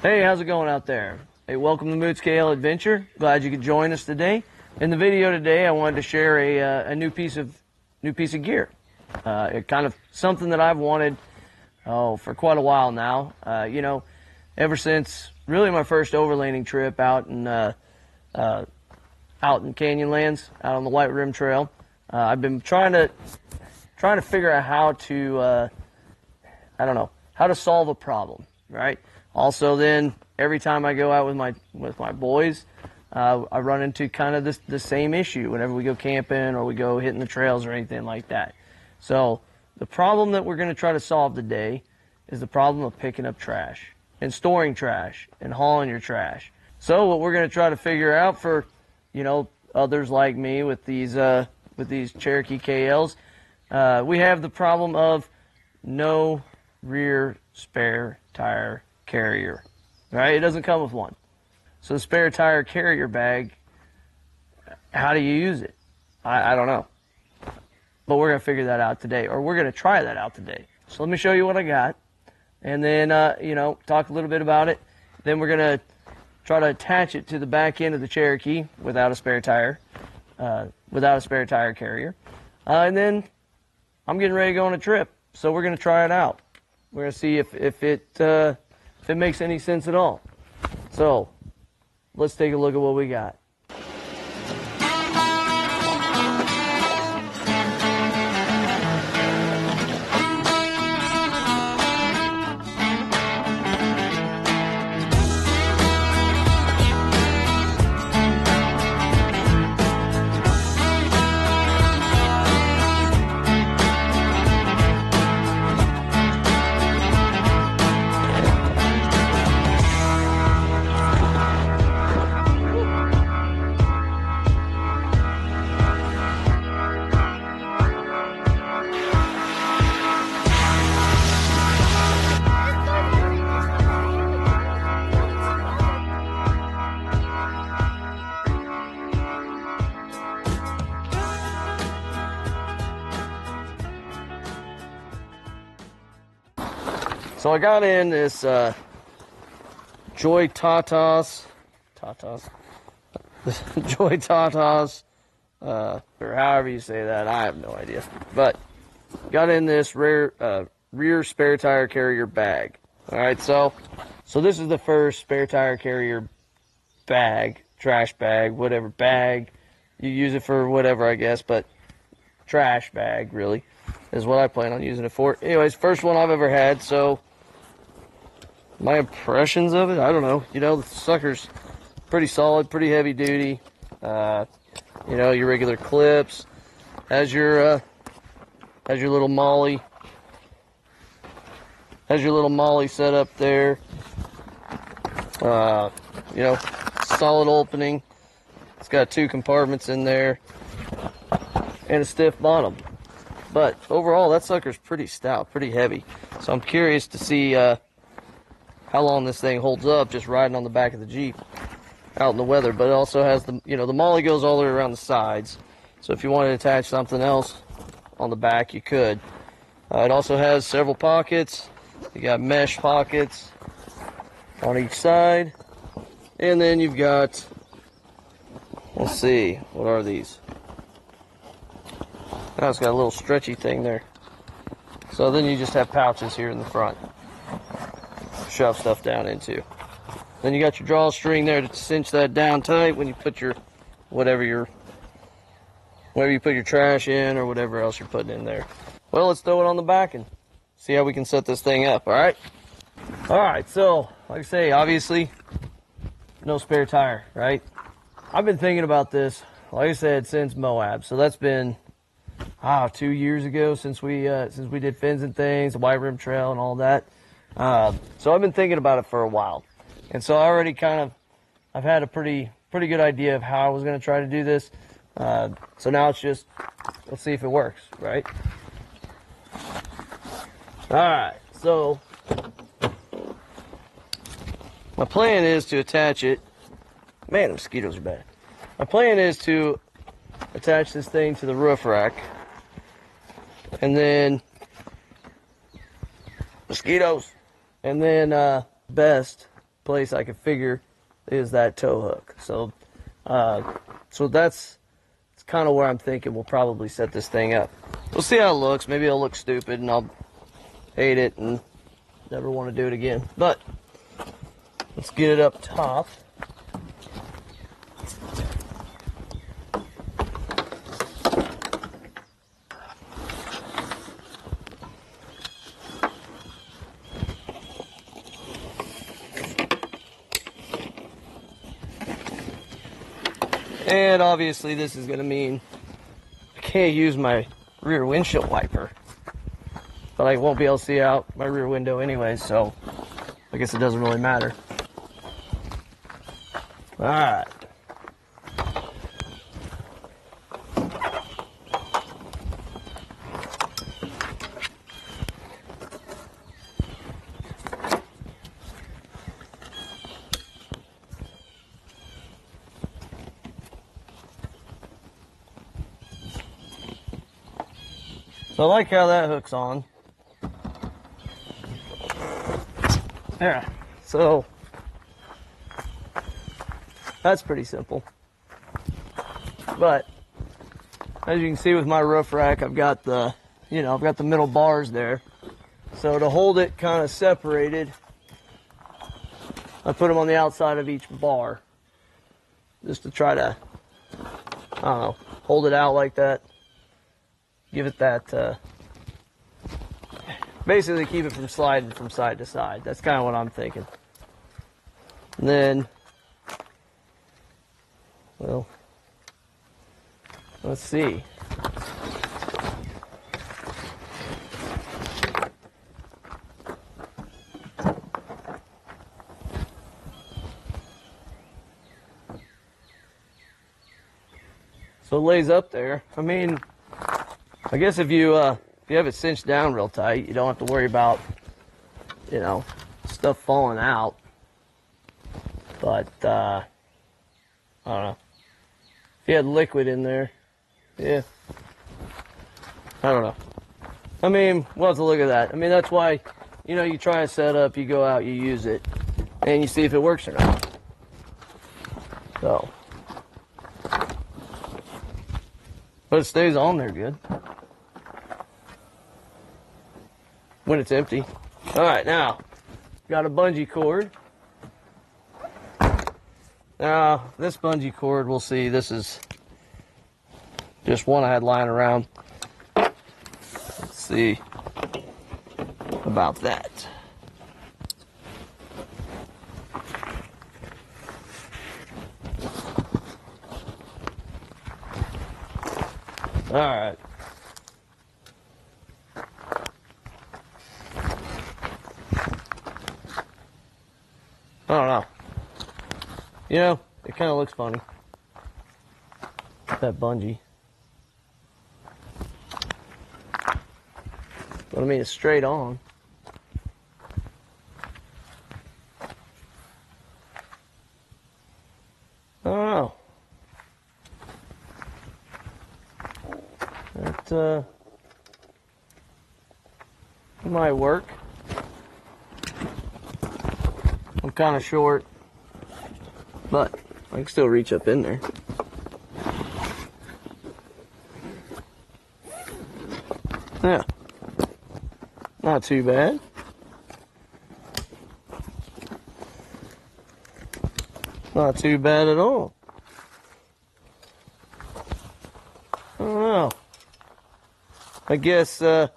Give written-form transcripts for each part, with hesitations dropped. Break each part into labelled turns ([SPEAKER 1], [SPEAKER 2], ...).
[SPEAKER 1] Hey, how's it going out there? Hey, welcome to Moot Scale Adventure. Glad you could join us today. In the video today, I wanted to share a new piece of gear. It kind of something that I've wanted for quite a while now. Ever since really my first overlanding trip out in Canyonlands, out on the White Rim Trail. I've been trying to figure out how to how to solve a problem, right? Also, then every time I go out with my boys, I run into kind of the same issue whenever we go camping or we go hitting the trails or anything like that. So the problem that we're going to try to solve today is the problem of picking up trash and storing trash and hauling your trash. So what we're going to try to figure out for, others like me with these Cherokee KLs, we have the problem of no rear spare tire carrier, right? It doesn't come with one. So the spare tire carrier bag, how do you use it? I don't know. But we're going to figure that out today, or we're going to try that out today. So let me show you what I got, and then, talk a little bit about it. Then we're going to try to attach it to the back end of the Cherokee without a spare tire carrier. And then I'm getting ready to go on a trip, so we're going to try it out. We're going to see if it makes any sense at all. So let's take a look at what we got. So I got in this TuTus, or however you say that. I have no idea. But got in this rear spare tire carrier bag. All right, so this is the first spare tire carrier bag, trash bag, whatever bag. You use it for whatever, I guess, but trash bag really is what I plan on using it for. Anyways, first one I've ever had, so my impressions of it, I don't know. The sucker's pretty solid, pretty heavy duty. Your regular clips. Has your little molly. Has your little molly set up there. Solid opening. It's got 2 compartments in there and a stiff bottom. But overall, that sucker's pretty stout, pretty heavy. So I'm curious to see how long this thing holds up just riding on the back of the Jeep out in the weather. But it also has the molly goes all the way around the sides. So if you wanted to attach something else on the back, you could. It also has several pockets. You got mesh pockets on each side. And then you've got, let's see, what are these? Now it's got a little stretchy thing there. So then you just have pouches here in the front. Shove stuff down into. Then you got your drawstring there to cinch that down tight when you put your whatever you put your trash in or whatever else you're putting in there. Well, let's throw it on the back and see how we can set this thing up. All right, so like I say, obviously no spare tire, right? I've been thinking about this, like I said, since Moab. So that's been 2 years ago since we did Fins and Things, the White Rim Trail and all that. So I've been thinking about it for a while. And so I already I've had a pretty good idea of how I was going to try to do this. So now it's just, let's see if it works, right? Alright, so my plan is to attach it. Man, the mosquitoes are bad. My plan is to attach this thing to the roof rack. And then mosquitoes. And then best place I could figure is that tow hook. So, that's kind of where I'm thinking we'll probably set this thing up. We'll see how it looks. Maybe it'll look stupid and I'll hate it and never want to do it again. But let's get it up top. And obviously this is going to mean I can't use my rear windshield wiper. But I won't be able to see out my rear window anyway, so I guess it doesn't really matter. Alright. So I like how that hooks on. There. So that's pretty simple. But as you can see with my roof rack, I've got the, I've got the middle bars there. So to hold it kind of separated, I put them on the outside of each bar just to try to, I don't know, hold it out like that. Give it that, basically keep it from sliding from side to side. That's kind of what I'm thinking. And then, well, let's see. So it lays up there. I mean, I guess if you have it cinched down real tight, you don't have to worry about, stuff falling out. But, I don't know. If you had liquid in there, yeah. I don't know. I mean, we'll have to look at that. I mean, that's why, you try a setup, you go out, you use it, and you see if it works or not. So. But it stays on there good. When it's empty. Alright, now, got a bungee cord. Now, this bungee cord, we'll see, this is just one I had lying around. Let's see about that. Alright. I don't know. It kind of looks funny. That bungee. But I mean, it's straight on. I don't know. That, might work. I'm kind of short, but I can still reach up in there. Yeah, not too bad. Not too bad at all. I don't know. I guess, I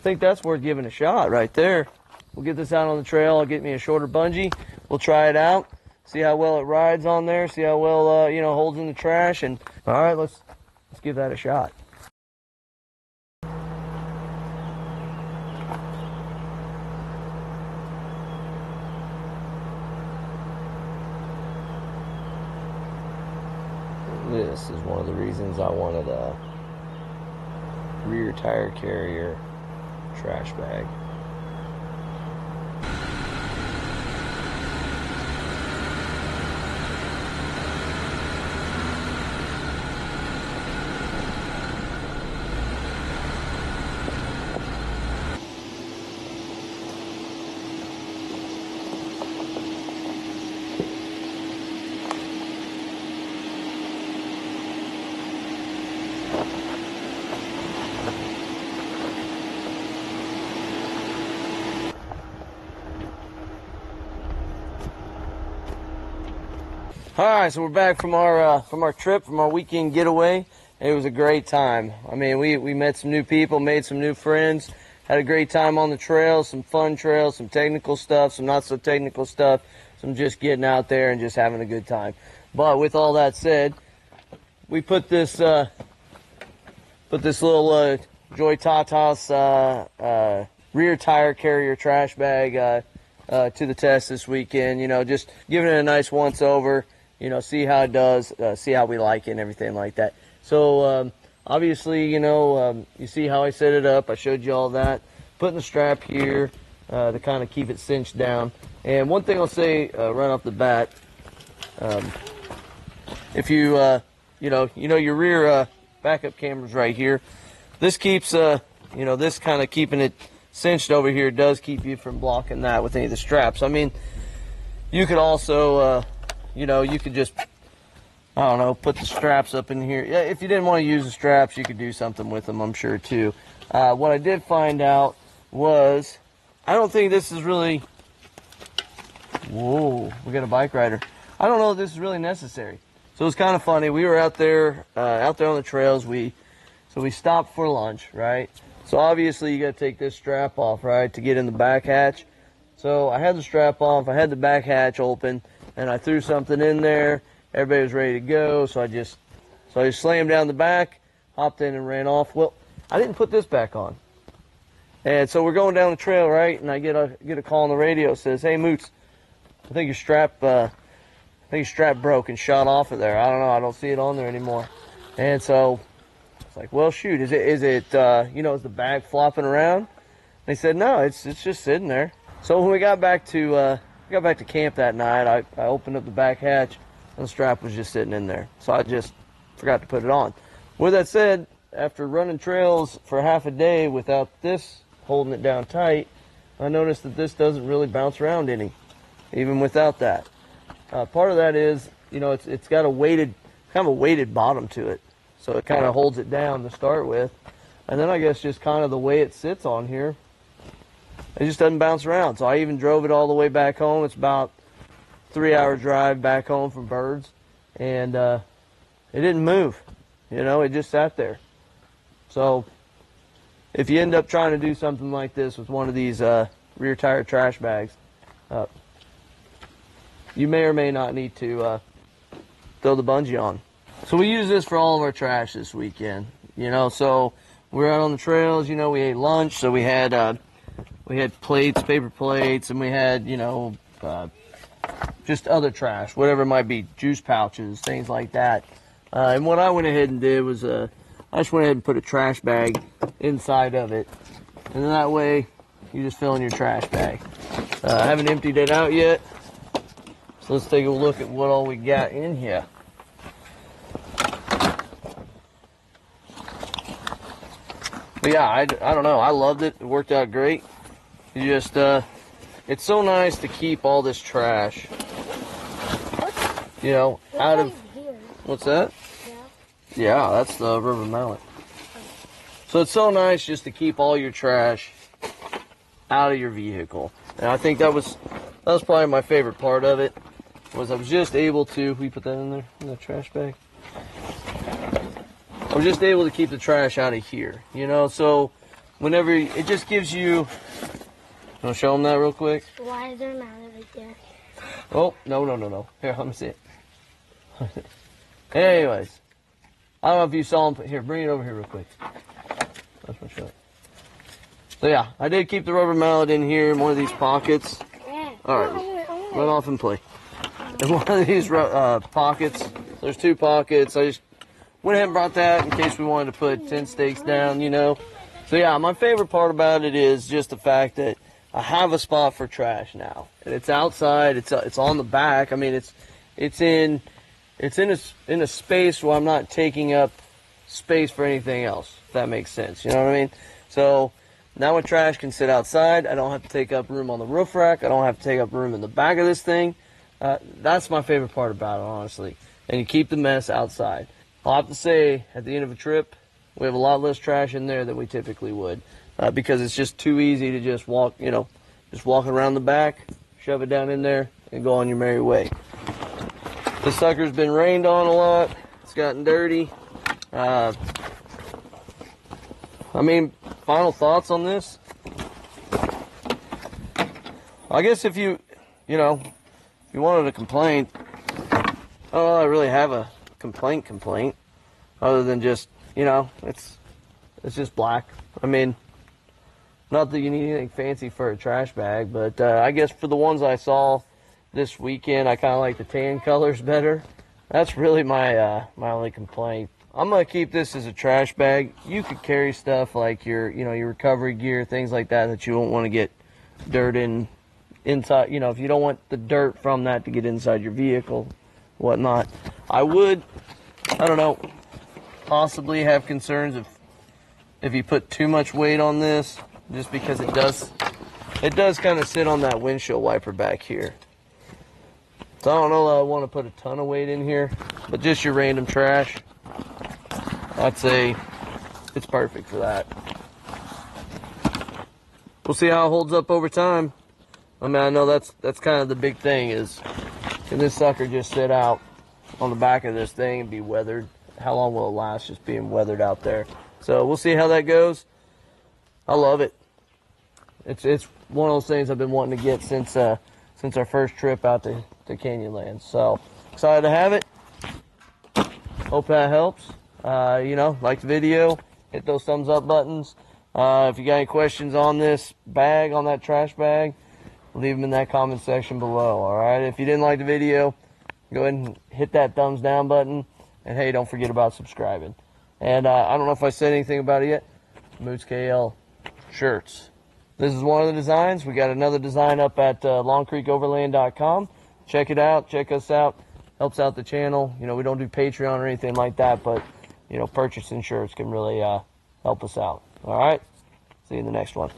[SPEAKER 1] think that's worth giving a shot right there. We'll get this out on the trail. I'll get me a shorter bungee. We'll try it out. See how well it rides on there. See how well, holds in the trash. And all right, let's give that a shot. This is one of the reasons I wanted a rear tire carrier trash bag. All right, so we're back from our trip, from our weekend getaway. It was a great time. I mean, we met some new people, made some new friends, had a great time on the trails, some fun trails, some technical stuff, some not so technical stuff, some just getting out there and just having a good time. But with all that said, we put this little Joy TuTus rear tire carrier trash bag to the test this weekend. You know, just giving it a nice once over. You know, see how it does, see how we like it and everything like that. So, obviously, you know, you see how I set it up. I showed you all that. Putting the strap here to kind of keep it cinched down. And one thing I'll say right off the bat, if you, you know your rear backup camera's right here. This keeps, you know, this kind of keeping it cinched over here does keep you from blocking that with any of the straps. I mean, you could also, you know, you could just, I don't know, put the straps up in here. Yeah, if you didn't want to use the straps, you could do something with them, I'm sure, too. What I did find out was, I don't think this is really, whoa, we got a bike rider. I don't know if this is really necessary. So it's kind of funny. We were out there on the trails. So we stopped for lunch, right? So obviously you got to take this strap off, right, to get in the back hatch. So I had the strap off, I had the back hatch open, and I threw something in there. Everybody was ready to go, so I just slammed down the back, hopped in and ran off. Well, I didn't put this back on. And so we're going down the trail, right? And I get a call on the radio. It says, "Hey, Moots, I think your strap broke and shot off of there. I don't know. I don't see it on there anymore." And so it's like, well, shoot, is it you know, is the bag flopping around? They said, no, it's just sitting there. So when we got back to camp that night, I opened up the back hatch and the strap was just sitting in there. So I just forgot to put it on. With that said, after running trails for half a day without this holding it down tight, I noticed that this doesn't really bounce around any, even without that. Part of that is, you know, it's got a weighted bottom to it. So it kind of holds it down to start with. And then I guess just kind of the way it sits on here, it just doesn't bounce around. So I even drove it all the way back home. It's about a 3-hour drive back home from Birds. And it didn't move. You know, it just sat there. So if you end up trying to do something like this with one of these rear tire trash bags, you may or may not need to throw the bungee on. So we use this for all of our trash this weekend, you know. So we're out on the trails, you know. We ate lunch, so we had plates, paper plates, and we had, you know, just other trash, whatever it might be, juice pouches, things like that. And what I went ahead and did was I just went ahead and put a trash bag inside of it, and then that way you just fill in your trash bag. I haven't emptied it out yet, so let's take a look at what all we got in here. But yeah, I don't know. I loved it. It worked out great. You just, it's so nice to keep all this trash, you know, out of, what's that? Yeah, that's the rubber mallet. So it's so nice just to keep all your trash out of your vehicle. And I think that was probably my favorite part of it, was I was just able to, we put that in there, in the trash bag? I was just able to keep the trash out of here, you know. So whenever, it just gives you, want to show them that real quick?
[SPEAKER 2] Why is there a mallet right there?
[SPEAKER 1] Oh, no. Here, let me see it. Anyways, I don't know if you saw them. Here, bring it over here real quick. That's my shot. So yeah, I did keep the rubber mallet in here in one of these pockets.
[SPEAKER 2] Yeah.
[SPEAKER 1] All right, run off and play. In one of these pockets, there's 2 pockets. I just went ahead and brought that in case we wanted to put 10 stakes down, you know. So yeah, my favorite part about it is just the fact that I have a spot for trash now, and it's outside. It's on the back. I mean, it's in a space where I'm not taking up space for anything else, if that makes sense. You know what I mean? So now my trash can sit outside. I don't have to take up room on the roof rack. I don't have to take up room in the back of this thing. That's my favorite part about it, honestly. And you keep the mess outside. I'll have to say, at the end of a trip, we have a lot less trash in there than we typically would, because it's just too easy to just walk, you know, just walk around the back, shove it down in there, and go on your merry way. This sucker's been rained on a lot. It's gotten dirty. I mean, final thoughts on this? I guess if you wanted a complaint, I don't know, I really have a complaint, other than just, it's just black. I mean, not that you need anything fancy for a trash bag, but I guess for the ones I saw this weekend, I kind of like the tan colors better. That's really my my only complaint. I'm gonna keep this as a trash bag. You could carry stuff like your recovery gear, things like that you won't want to get dirt inside. If you don't want the dirt from that to get inside your vehicle, whatnot. I don't know, possibly have concerns if you put too much weight on this, just because it does kind of sit on that windshield wiper back here. So I don't know that I want to put a ton of weight in here, but just your random trash, I'd say it's perfect for that. We'll see how it holds up over time. I mean, I know that's kind of the big thing is, can this sucker just sit out on the back of this thing and be weathered? How long will it last just being weathered out there? So we'll see how that goes. I love it. It's one of those things I've been wanting to get since our first trip out to Canyonlands. So excited to have it. Hope that helps. Like the video, hit those thumbs up buttons. If you got any questions on this bag, on that trash bag, leave them in that comment section below. All right. If you didn't like the video, go ahead and hit that thumbs down button. And hey, don't forget about subscribing. And I don't know if I said anything about it yet. Moots KL shirts. This is one of the designs. We got another design up at longcreekoverland.com. Check it out. Check us out. Helps out the channel. We don't do Patreon or anything like that, but purchasing shirts can really help us out. All right. See you in the next one.